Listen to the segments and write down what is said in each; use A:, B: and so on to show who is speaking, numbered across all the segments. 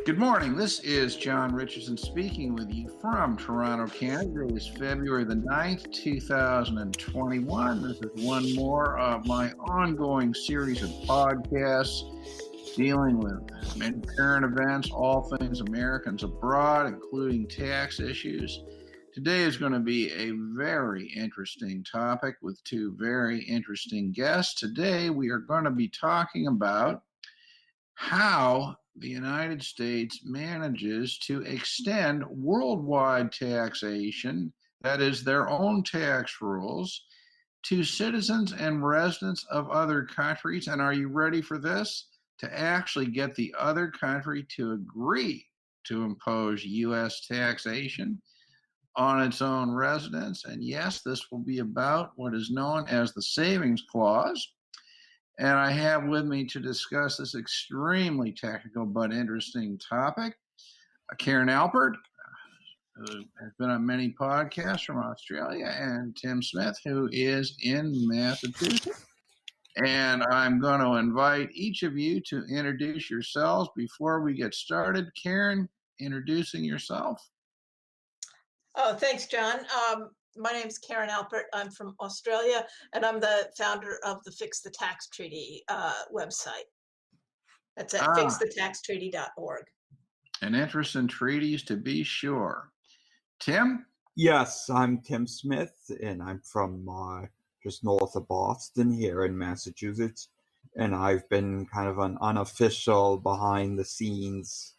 A: Good morning. This is John Richardson speaking with you from Toronto, Canada. It is February the 9th, 2021. This is one more of my ongoing series of podcasts dealing with many current events, all things Americans abroad, including tax issues. Today is going to be a very interesting topic with two very interesting guests. Today we are going to be talking about how the United States manages to extend worldwide taxation, that is, their own tax rules, to citizens and residents of other countries. And are you ready for this? To actually get the other country to agree to impose U.S. taxation on its own residents. And yes, this will be about what is known as the Savings Clause. And I have with me to discuss this extremely technical but interesting topic, Karen Alpert, who has been on many podcasts from Australia, and Tim Smith, who is in Massachusetts. And I'm going to invite each of you to introduce yourselves before we get started. Karen, introducing yourself.
B: Oh, thanks, John. My name is Karen Alpert. I'm from Australia, and I'm the founder of the Fix the Tax Treaty website. That's at fixthetaxtreaty.org.
A: An interest in treaties, to be sure. Tim?
C: Yes, I'm Tim Smith, and I'm from just north of Boston here in Massachusetts. And I've been kind of an unofficial behind-the-scenes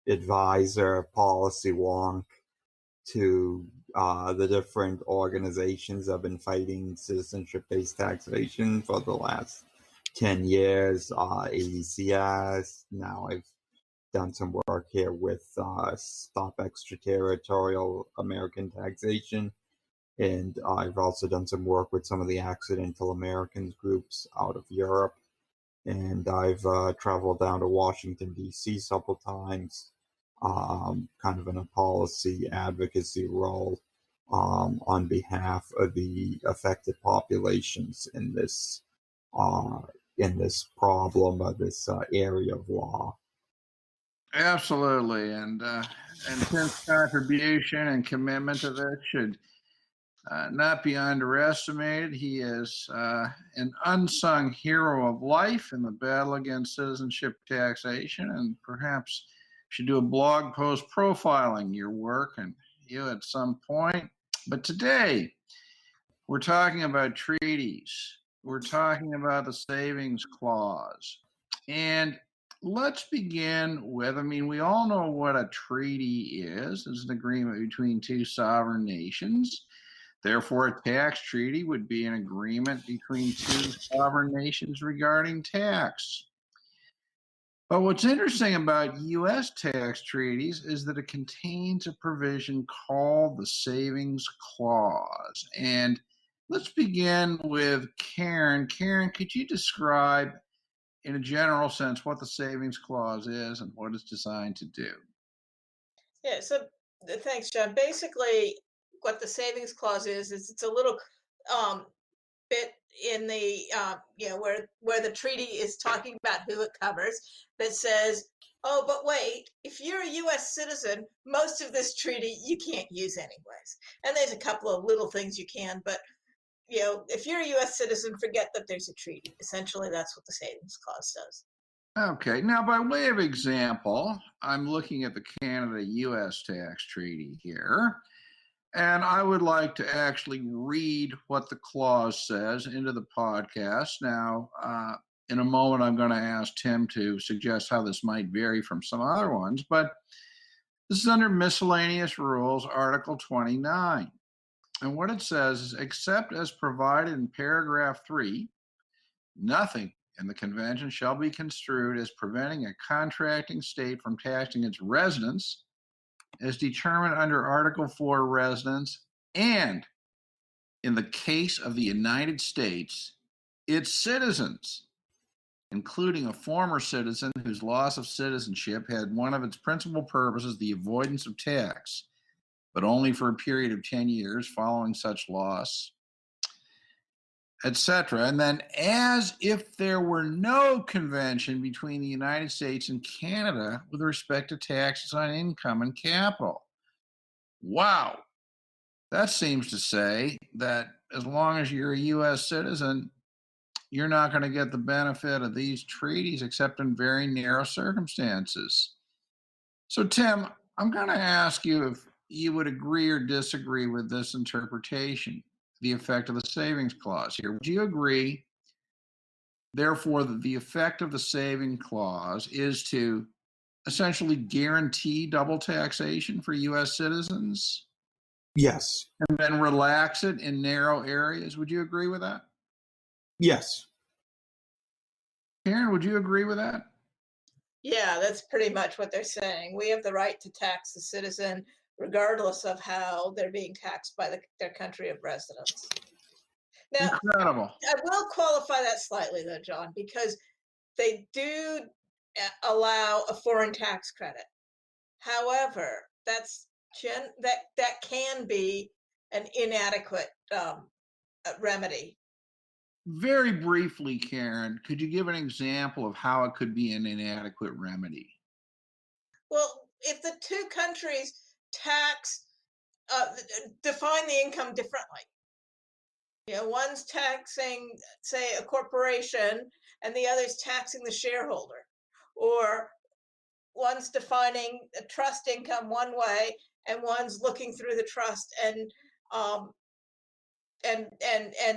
C: advisor, policy wonk to the different organizations that have been fighting citizenship-based taxation for the last 10 years, ADCS. Now I've done some work here with Stop Extraterritorial American Taxation, and I've also done some work with some of the Accidental Americans groups out of Europe. And I've traveled down to Washington, D.C. several times, kind of in a policy advocacy role on behalf of the affected populations in this problem of this area of law.
A: Absolutely, and Tim's contribution and commitment to this should not be underestimated. He is an unsung hero of life in the battle against citizenship taxation, and perhaps should do a blog post profiling your work and you at some point. But today, we're talking about treaties. We're talking about the Savings Clause. And let's begin with, we all know what a treaty is. It's an agreement between two sovereign nations. Therefore, a tax treaty would be an agreement between two sovereign nations regarding tax. But what's interesting about U.S. tax treaties is that it contains a provision called the Savings Clause. And let's begin with Karen. Karen, could you describe in a general sense what the Savings Clause is and what it's designed to do?
B: Yeah, so thanks, John. Basically, what the Savings Clause is it's a little bit in the where the treaty is talking about who it covers, that says, oh, but wait, if you're a U.S. citizen, most of this treaty you can't use anyways. And there's a couple of little things you can, but if you're a U.S. citizen, forget that there's a treaty. Essentially, that's what the Savings Clause does.
A: Okay, now by way of example, I'm looking at the Canada-U.S. tax treaty here. And I would like to actually read what the clause says into the podcast. Now, in a moment, I'm going to ask Tim to suggest how this might vary from some other ones, but this is under Miscellaneous Rules, Article 29. And what it says is, except as provided in paragraph 3, nothing in the convention shall be construed as preventing a contracting state from taxing its residents as determined under Article 4 residents, and in the case of the United States, its citizens, including a former citizen whose loss of citizenship had one of its principal purposes the avoidance of tax, but only for a period of 10 years following such loss. etc. And then, as if there were no convention between the United States and Canada with respect to taxes on income and capital. Wow. That seems to say that as long as you're a U.S. citizen, you're not going to get the benefit of these treaties except in very narrow circumstances. So, Tim, I'm going to ask you if you would agree or disagree with this interpretation, the effect of the savings clause here. Would you agree, therefore, that the effect of the saving clause is to essentially guarantee double taxation for U.S. citizens
C: Yes.
A: and then relax it in narrow areas? Would you agree with that?
C: Yes.
A: Karen, would you agree with that?
B: Yeah, that's pretty much what they're saying. We have the right to tax the citizen regardless of how they're being taxed by their country of residence. Now,
A: Incredible.
B: I will qualify that slightly though, John, because they do allow a foreign tax credit. However, that can be an inadequate remedy.
A: Very briefly, Karen, could you give an example of how it could be an inadequate remedy?
B: Well, if the two countries tax define the income differently, one's taxing, say, a corporation, and the other's taxing the shareholder, or one's defining a trust income one way, and one's looking through the trust and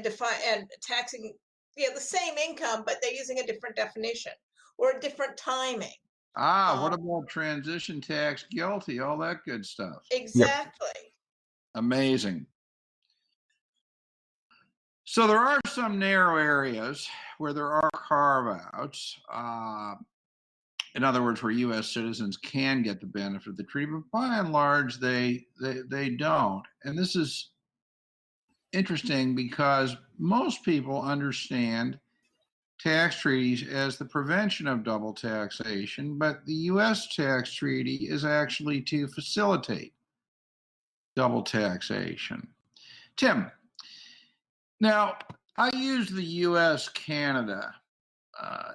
B: define and taxing the same income, but they're using a different definition or a different timing.
A: What about transition tax guilty, all that good stuff?
B: Exactly.
C: Yep.
A: Amazing. So there are some narrow areas where there are carve-outs. In other words, where U.S. citizens can get the benefit of the treaty, but by and large, they don't. And this is interesting because most people understand tax treaties as the prevention of double taxation, but the U.S. tax treaty is actually to facilitate double taxation. Tim, now I used the U.S. Canada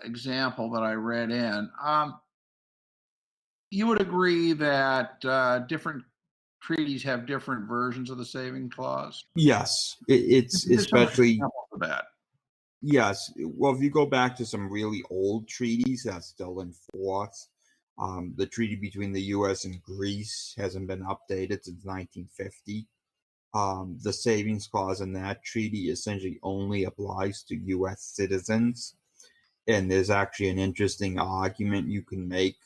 A: example that I read in. You would agree that different treaties have different versions of the saving clause?
C: Yes. It's
A: Give some
C: especially
A: examples of that.
C: yes. Well, if you go back to some really old treaties that's still in force, the treaty between the U.S. and Greece hasn't been updated since 1950. The savings clause in that treaty essentially only applies to U.S. citizens. And there's actually an interesting argument you can make,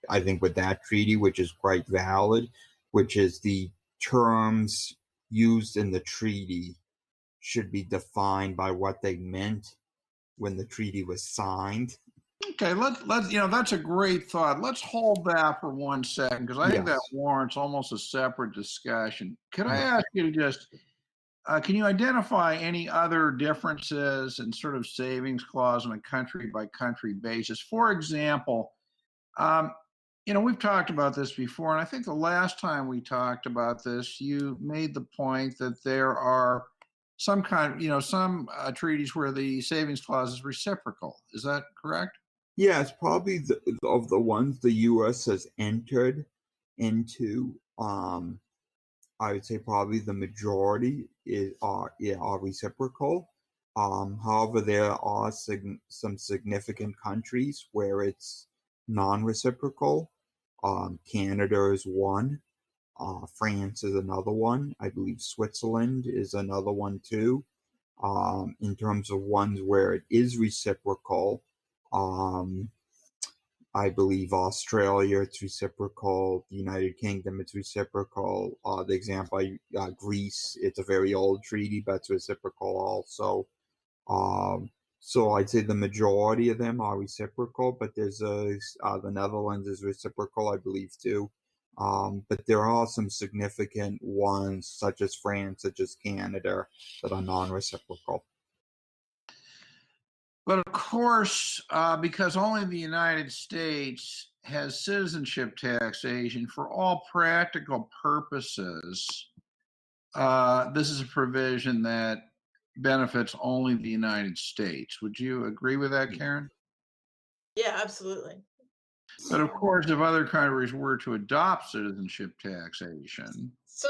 C: I think, with that treaty, which is quite valid, which is the terms used in the treaty should be defined by what they meant when the treaty was signed.
A: Okay, let's that's a great thought. Let's hold that for 1 second because I think that
C: Yes.
A: warrants almost a separate discussion. Could I
C: Yeah.
A: ask you to just can you identify any other differences in sort of savings clause on a country by country basis? For example, um, we've talked about this before, and I think the last time we talked about this, you made the point that there are some treaties where the savings clause is reciprocal. Is that correct?
C: Yeah, it's probably of the ones the U.S. has entered into. I would say probably the majority are reciprocal. However, there are some significant countries where it's non-reciprocal. Canada is one. France is another one. I believe Switzerland is another one too. In terms of ones where it is reciprocal, um, I believe Australia, it's reciprocal. The United Kingdom, it's reciprocal. The example, Greece, it's a very old treaty, but it's reciprocal also. So I'd say the majority of them are reciprocal, but there's the Netherlands is reciprocal, I believe, too. But there are some significant ones, such as France, such as Canada, that are non-reciprocal.
A: But of course, because only the United States has citizenship taxation, for all practical purposes, this is a provision that benefits only the United States. Would you agree with that, Karen?
B: Yeah, absolutely.
A: But of course, if other countries were to adopt citizenship taxation,
B: So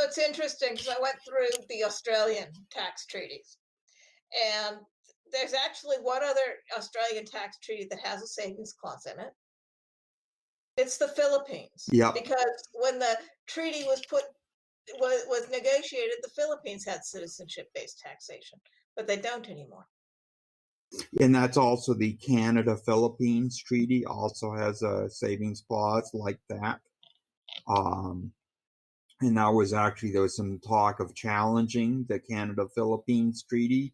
B: it's interesting because I went through the Australian tax treaties, and there's actually one other Australian tax treaty that has a savings clause in it. It's the Philippines.
C: Yep.
B: Because when the treaty was negotiated, the Philippines had citizenship-based taxation, but they don't anymore.
C: And that's also the Canada-Philippines Treaty also has a savings clause like that. And there was some talk of challenging the Canada-Philippines Treaty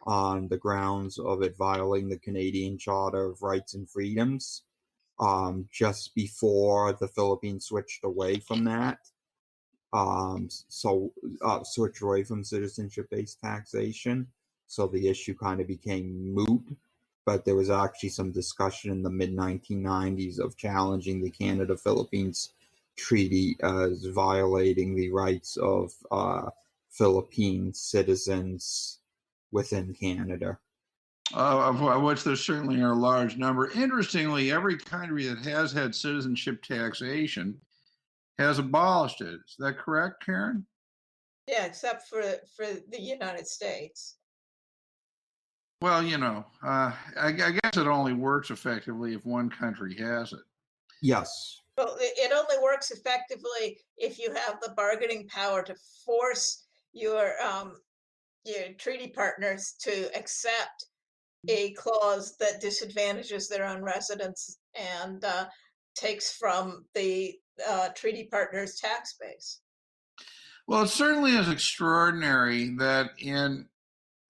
C: on the grounds of it violating the Canadian Charter of Rights and Freedoms, just before the Philippines switched away from that. Switched away from citizenship-based taxation. So the issue kind of became moot. But there was actually some discussion in the mid-1990s of challenging the Canada-Philippines Treaty as violating the rights of Philippine citizens within Canada.
A: of which there certainly are a large number. Interestingly, every country that has had citizenship taxation has abolished it. Is that correct, Karen?
B: Yeah, except for the United States.
A: Well, I guess it only works effectively if one country has it.
C: Yes.
B: Well, it only works effectively if you have the bargaining power to force your treaty partners to accept a clause that disadvantages their own residents and takes from the treaty partners' tax base.
A: Well, it certainly is extraordinary that in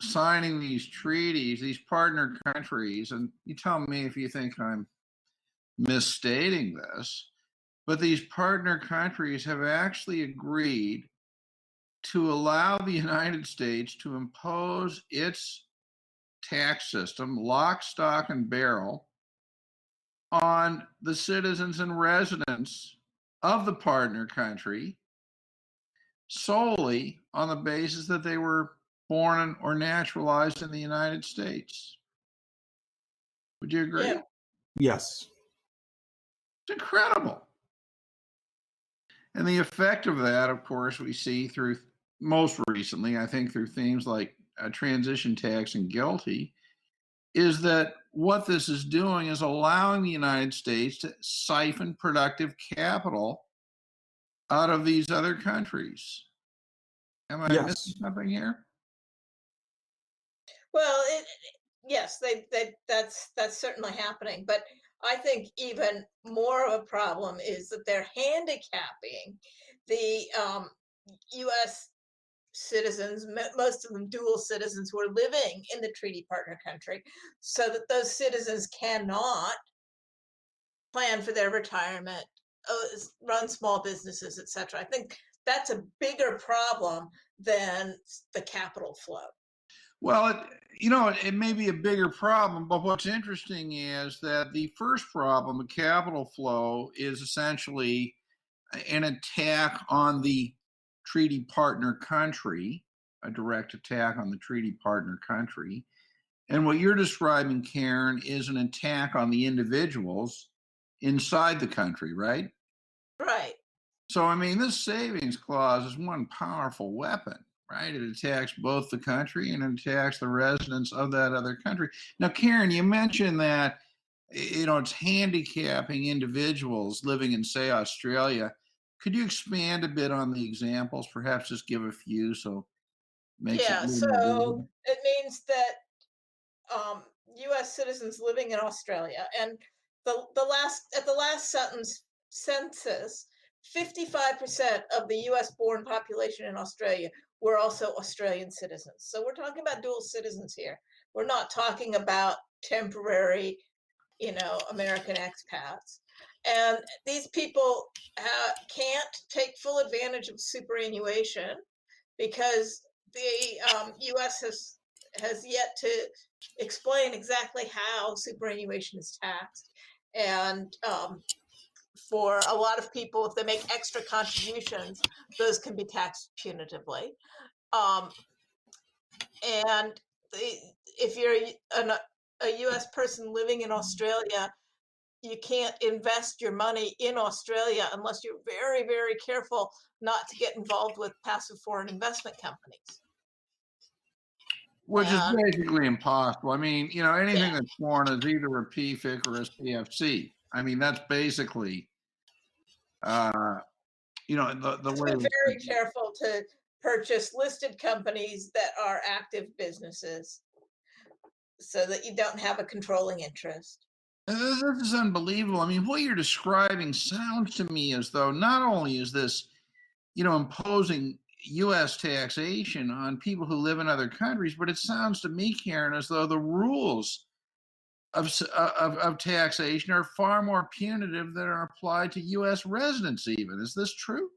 A: signing these treaties, these partner countries, and you tell me if you think I'm misstating this, but these partner countries have actually agreed to allow the United States to impose its tax system, lock, stock, and barrel, on the citizens and residents of the partner country solely on the basis that they were born or naturalized in the United States. Would you agree?
B: Yeah.
C: Yes.
A: It's incredible. And the effect of that, of course, we see through most recently, I think, through themes like transition tax and GILTI, is that what this is doing is allowing the United States to siphon productive capital out of these other countries. Am I missing something here?
B: Well, yes, that's certainly happening, but I think even more of a problem is that they're handicapping the U.S. citizens, most of them dual citizens who are living in the treaty partner country, so that those citizens cannot plan for their retirement, run small businesses, etc. I think that's a bigger problem than the capital flow.
A: Well, it may be a bigger problem, but what's interesting is that the first problem, the capital flow, is essentially an attack on the treaty partner country, a direct attack on the treaty partner country. And what you're describing, Karen, is an attack on the individuals inside the country, right?
B: Right.
A: So, I mean, this savings clause is one powerful weapon, right? It attacks both the country and it attacks the residents of that other country. Now, Karen, you mentioned that, it's handicapping individuals living in, say, Australia. Could you expand a bit on the examples? Perhaps just give a few so it makes it a
B: Yeah,
A: little more
B: so
A: visible.
B: it means that U.S. citizens living in Australia, and at the last census, 55% of the U.S. born population in Australia were also Australian citizens. So we're talking about dual citizens here. We're not talking about temporary, American expats. And these people can't take full advantage of superannuation because the U.S. has yet to explain exactly how superannuation is taxed. And for a lot of people, if they make extra contributions, those can be taxed punitively. and if you're a U.S. person living in Australia, you can't invest your money in Australia unless you're very, very careful not to get involved with passive foreign investment companies.
A: Which is
B: And
A: basically impossible. I mean, anything
B: yeah,
A: that's foreign is either a PFIC or a CFC. I mean, that's basically, the
B: to
A: way.
B: be very careful to purchase listed companies that are active businesses so that you don't have a controlling interest.
A: This is unbelievable. I mean, what you're describing sounds to me as though not only is this, imposing U.S. taxation on people who live in other countries, but it sounds to me, Karen, as though the rules of taxation are far more punitive than are applied to U.S. residents. Even is this true?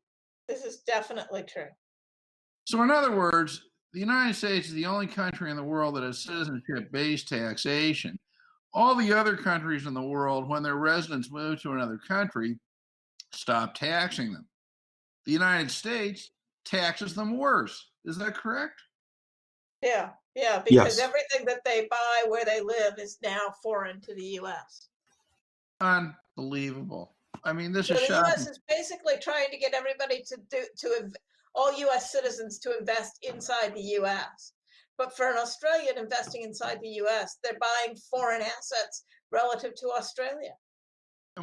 B: This is definitely true.
A: So, in other words, the United States is the only country in the world that has citizenship-based taxation. All the other countries in the world, when their residents move to another country, stop taxing them. The United States taxes them worse. Is that correct?
B: Yeah, because
C: Yes.
B: everything that they buy where they live is now foreign to the U.S.
A: Unbelievable. I mean, this
B: So
A: is
B: the U.S.
A: shocking.
B: is basically trying to get everybody all U.S. citizens to invest inside the U.S. But for an Australian investing inside the U.S., they're buying foreign assets relative to Australia.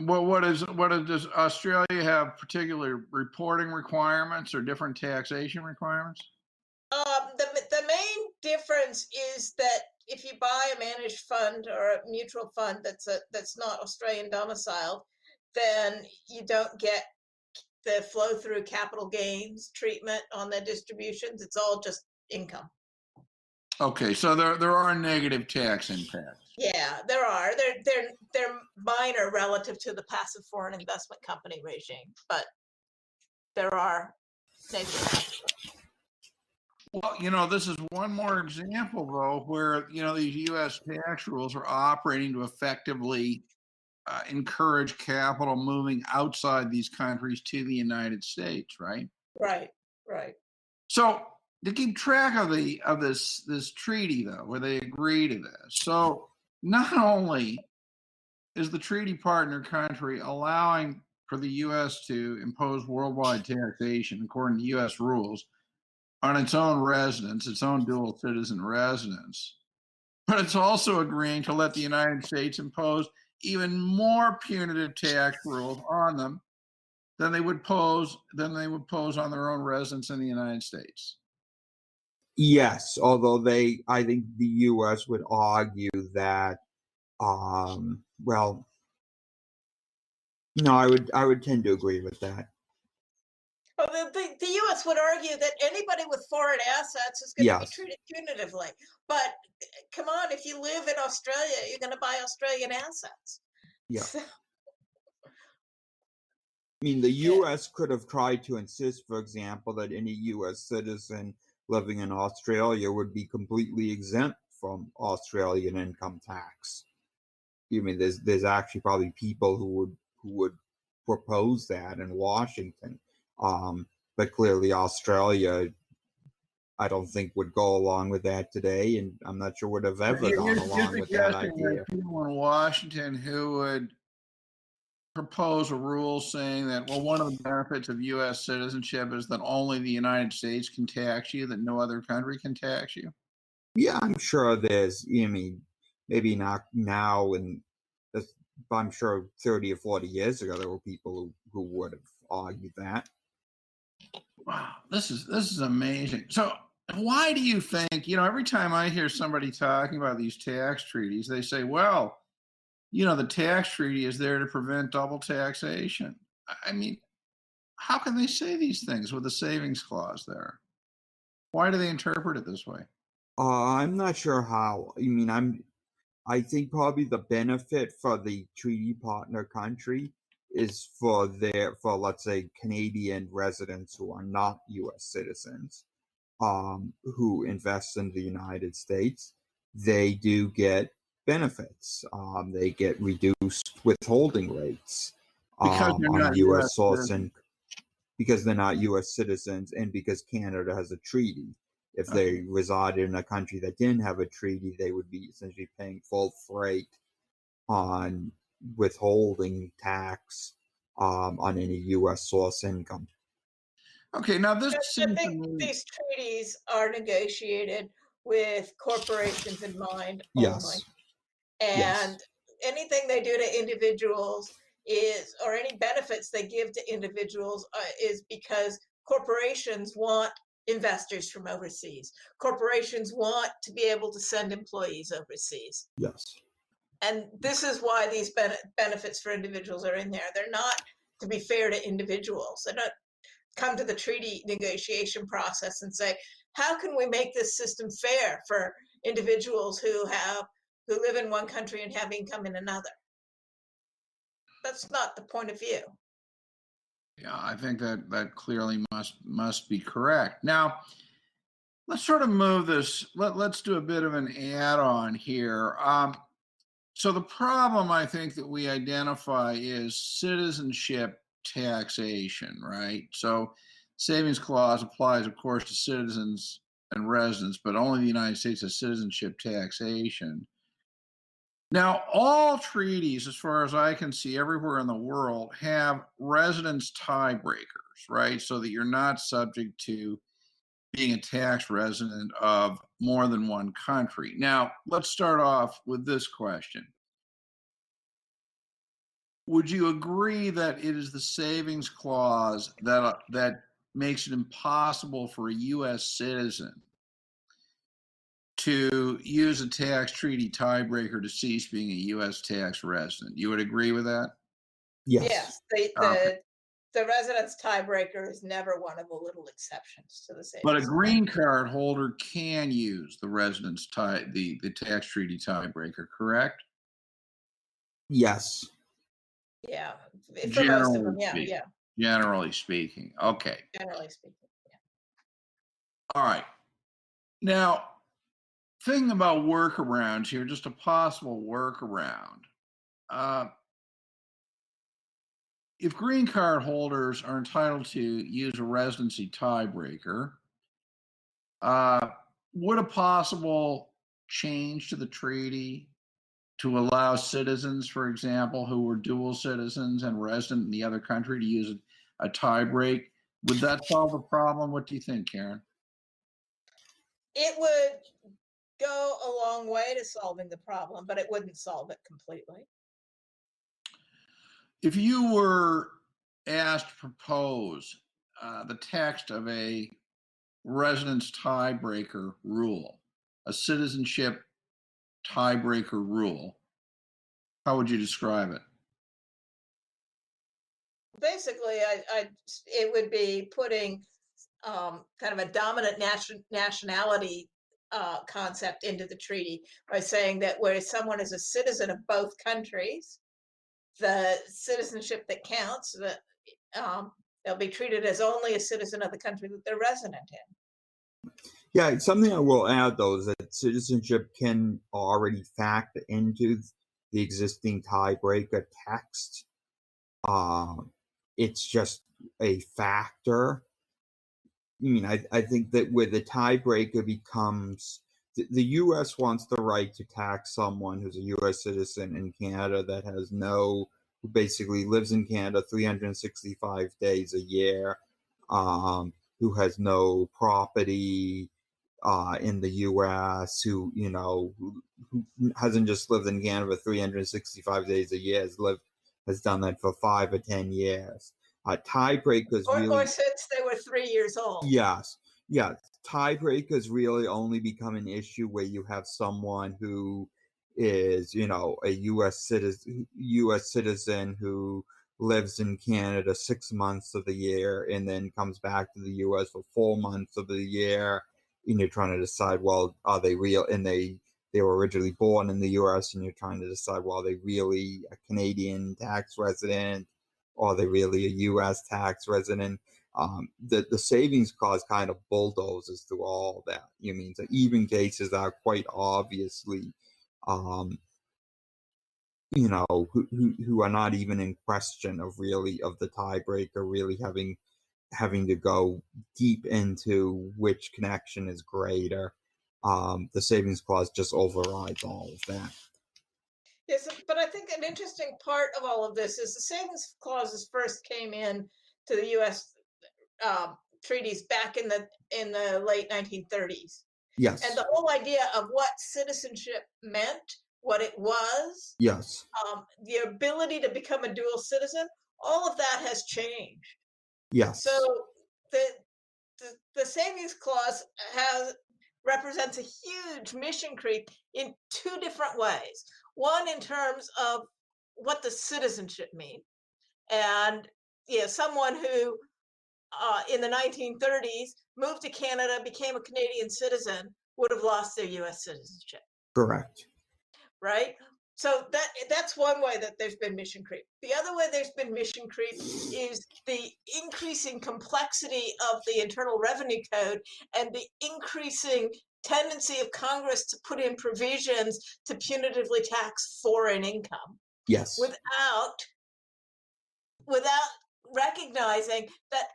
A: Well, does Australia have particular reporting requirements or different taxation requirements?
B: The main difference is that if you buy a managed fund or a mutual fund that's not Australian domiciled, then you don't get the flow through capital gains treatment on the distributions. It's all just income.
A: Okay, so there are negative tax impacts.
B: Yeah, there are. They're minor relative to the passive foreign investment company regime, but there are negative.
A: Well, this is one more example, though, where, these U.S. tax rules are operating to effectively encourage capital moving outside these countries to the United States, right?
B: Right.
A: So to keep track of this treaty, though, where they agree to this, so not only is the treaty partner country allowing for the U.S. to impose worldwide taxation according to U.S. rules on its own residents, its own dual citizen residents, but it's also agreeing to let the United States impose even more punitive tax rules on them than they would pose on their own residents in the United States.
C: Yes, although I think the U.S. would argue that, well, no, I would tend to agree with that.
B: Well, the U.S. would argue that anybody with foreign assets is going to be
C: Yes.
B: treated punitively. But come on, if you live in Australia, you're going to buy Australian assets.
C: Yeah.
B: So,
C: I mean, the
B: yeah.
C: U.S. could have tried to insist, for example, that any U.S. citizen living in Australia would be completely exempt from Australian income tax. I mean, there's actually probably people who would propose that in Washington, but clearly Australia, I don't think would go along with that today, and I'm not sure would have ever gone along with that idea.
A: People in Washington who would propose a rule saying that, well, one of the benefits of U.S. citizenship is that only the United States can tax you, that no other country can tax you.
C: Yeah, I'm sure there's, I mean, maybe not now, but I'm sure 30 or 40 years ago there were people who would have argued that.
A: Wow, this is amazing. So why do you think, every time I hear somebody talking about these tax treaties, they say, well, the tax treaty is there to prevent double taxation. I mean, how can they say these things with a savings clause there? Why do they interpret it this way?
C: I'm not sure how. I mean, I think probably the benefit for the treaty partner country is for let's say Canadian residents who are not U.S. citizens, who invest in the United States. They do get benefits. They get reduced withholding rates
A: Because they're
C: on
A: not U.S.
C: U.S. source
A: citizens.
C: and because they're not U.S. citizens and because Canada has a treaty. If they resided in a country that didn't have a treaty, they would be essentially paying full freight on withholding tax on any U.S. source income.
A: Okay, now this
B: I
A: seems to
B: think
A: me.
B: these treaties are negotiated with corporations in mind only.
C: Yes.
B: And anything they do to individuals or any benefits they give to individuals is because corporations want investors from overseas. Corporations want to be able to send employees overseas.
C: Yes.
B: And this is why these benefits for individuals are in there. They're not to be fair to individuals. They're not come to the treaty negotiation process and say, how can we make this system fair for individuals who live in one country and have income in another? That's not the point of view.
A: Yeah, I think that clearly must be correct. Now, let's sort of move this. Let's do a bit of an add-on here. So the problem I think that we identify is citizenship taxation, right? So savings clause applies, of course, to citizens and residents, but only the United States has citizenship taxation. Now, all treaties, as far as I can see, everywhere in the world have residence tiebreakers, right? So that you're not subject to being a tax resident of more than one country. Now, let's start off with this question. Would you agree that it is the savings clause that makes it impossible for a U.S. citizen to use a tax treaty tiebreaker to cease being a U.S. tax resident? You would agree with that?
C: Yes.
B: The residence tiebreaker is never one of the little exceptions to the
A: But a
B: savings.
A: green card holder can use the the tax treaty tiebreaker, correct?
C: Yes.
B: Yeah, for most of them,
A: Generally speaking. Okay.
B: generally speaking.
A: All right. Now, thing about workarounds here, just a possible workaround. If green card holders are entitled to use a residency tiebreaker, would a possible change to the treaty to allow citizens, for example, who were dual citizens and resident in the other country to use a tiebreak, would that solve the problem? What do you think, Karen?
B: It would go a long way to solving the problem, but it wouldn't solve it completely.
A: If you were asked to propose the text of a residence tiebreaker rule, a citizenship tiebreaker rule, how would you describe it?
B: Basically, it would be putting kind of a dominant nationality concept into the treaty by saying that where someone is a citizen of both countries, the citizenship that counts, they'll be treated as only a citizen of the country that they're resident in.
C: Yeah, something I will add, though, is that citizenship can already factor into the existing tiebreaker text. It's just a factor. I mean, I think that where the tiebreaker becomes, the U.S. wants the right to tax someone who's a U.S. citizen in Canada that has who basically lives in Canada 365 days a year, who has no property in the U.S., who hasn't just lived in Canada 365 days a year, has done that for 5 or 10 years. Tiebreakers
B: or since they were 3 years old.
C: Yes. Tiebreakers really only become an issue where you have someone who is, a U.S. citizen who lives in Canada 6 months of the year and then comes back to the U.S. for 4 months of the year, and you're trying to decide, well, are they real? And they were originally born in the U.S., and you're trying to decide, well, are they really a Canadian tax resident? Or are they really a U.S. tax resident? The savings clause kind of bulldozes through all that. So even cases that are quite obviously, who are not even in question of the tiebreaker really having having to go deep into which connection is greater. The savings clause just overrides all of that.
B: Yes, but I think an interesting part of all of this is the savings clauses first came in to the U.S. Treaties back in the late 1930s,
C: Yes.
B: and the whole idea of what citizenship meant, what it was,
C: Yes.
B: the ability to become a dual citizen, all of that has changed.
C: Yes.
B: So the savings clause represents a huge mission creep in two different ways. One, in terms of what does citizenship mean, and someone who in the 1930s moved to Canada, became a Canadian citizen, would have lost their U.S. citizenship.
C: Correct.
B: Right? So that's one way that there's been mission creep. The other way there's been mission creep is the increasing complexity of the Internal Revenue Code and the increasing tendency of Congress to put in provisions to punitively tax foreign income.
C: Yes.
B: Without recognizing that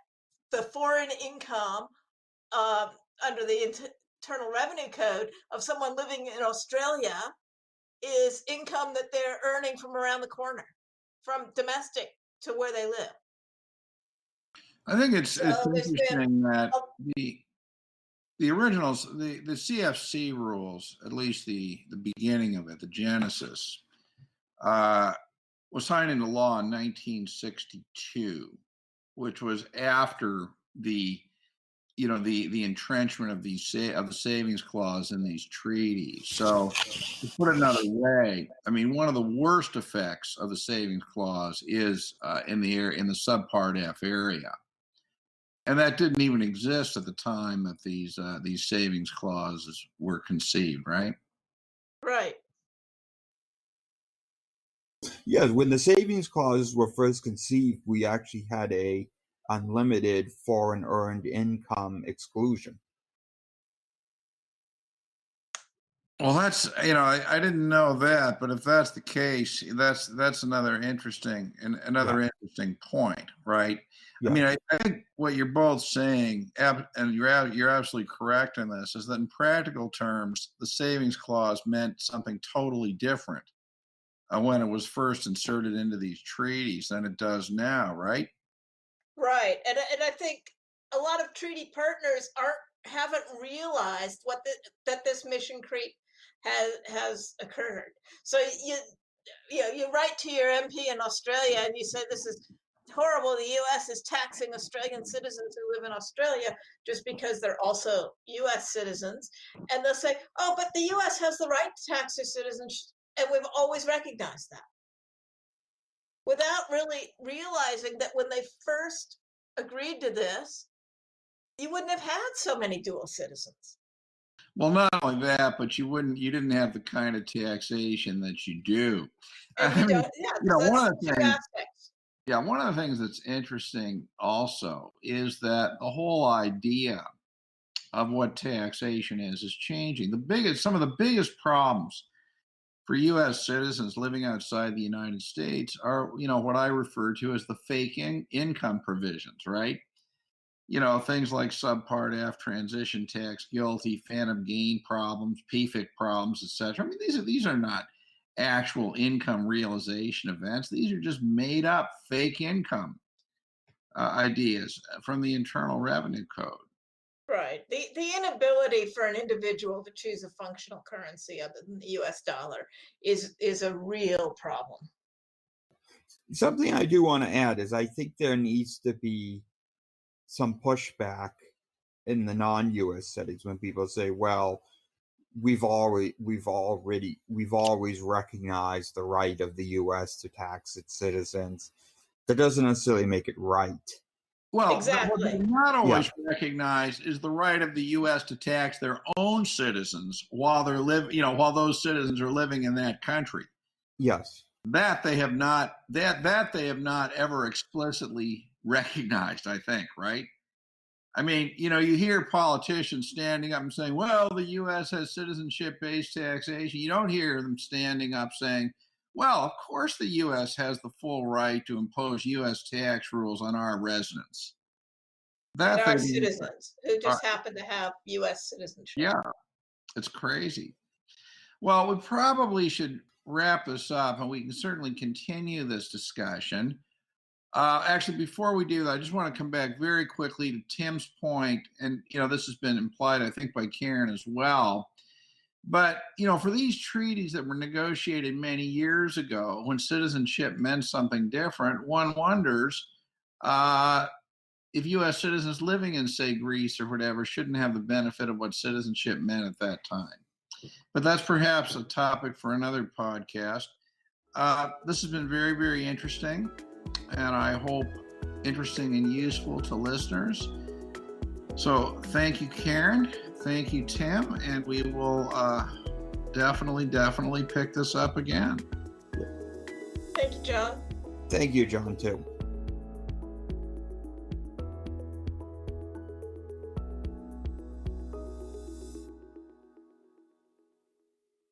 B: the foreign income under the Internal Revenue Code of someone living in Australia is income that they're earning from around the corner, from domestic to where they live.
A: I think it's interesting that the originals, the CFC rules, at least the beginning of it, the genesis, was signed into law in 1962, which was after the entrenchment of the savings clause in these treaties. So to put it another way, I mean, one of the worst effects of the savings clause is in the subpart F area. And that didn't even exist at the time that these savings clauses were conceived, right?
B: Right.
C: Yes, when the savings clauses were first conceived, we actually had a unlimited foreign earned income exclusion.
A: Well, that's I didn't know that, but if that's the case, that's another interesting point, right?
C: Yeah.
A: I mean, I think what you're both saying, and you're absolutely correct in this, is that in practical terms, the savings clause meant something totally different when it was first inserted into these treaties than it does now, right?
B: Right, and I think a lot of treaty partners haven't realized that this mission creep has occurred. So you write to your MP in Australia and you say this is horrible. The U.S. is taxing Australian citizens who live in Australia just because they're also U.S. citizens, and they'll say, "Oh, but the U.S. has the right to tax their citizens, and we've always recognized that," without really realizing that when they first agreed to this, you wouldn't have had so many dual citizens.
A: Well, not only that, but you didn't have the kind of taxation that you do.
B: And you don't,
A: one of the
B: two
A: things,
B: aspects.
A: yeah, one of the things that's interesting also is that the whole idea of what taxation is changing. Some of the biggest problems for U.S. citizens living outside the United States are, what I refer to as the fake income provisions, right? Things like subpart F, transition tax, guilty, phantom gain problems, PFIC problems, etc. I mean, these are not actual income realization events. These are just made up fake income ideas from the Internal Revenue Code.
B: Right. The inability for an individual to choose a functional currency other than the US dollar is a real problem.
C: Something I do want to add is I think there needs to be some pushback in the non-US settings when people say, well, we've always recognized the right of the US to tax its citizens. That doesn't necessarily make it right.
A: Well,
B: exactly.
A: What they not always recognize is the right of the U.S. to tax their own citizens while those citizens are living in that country.
C: Yes.
A: That they have not ever explicitly recognized, I think, right? I mean, you hear politicians standing up and saying, well, the U.S. has citizenship-based taxation. You don't hear them standing up saying, well, of course the U.S. has the full right to impose U.S. tax rules on our residents.
B: that
A: That
B: are
A: they,
B: citizens who
A: uh,
B: just happen to have U.S. citizenship.
A: yeah, it's crazy. Well, we probably should wrap this up, and we can certainly continue this discussion. Actually, before we do that, I just want to come back very quickly to Tim's point, and this has been implied, I think, by Karen as well. But for these treaties that were negotiated many years ago, when citizenship meant something different, one wonders if U.S. citizens living in, say, Greece or whatever, shouldn't have the benefit of what citizenship meant at that time. But that's perhaps a topic for another podcast. This has been very, very interesting, and I hope interesting and useful to listeners. So thank you, Karen. Thank you, Tim. And we will definitely pick this up again.
B: Thank you, John.
C: Thank you, John, too.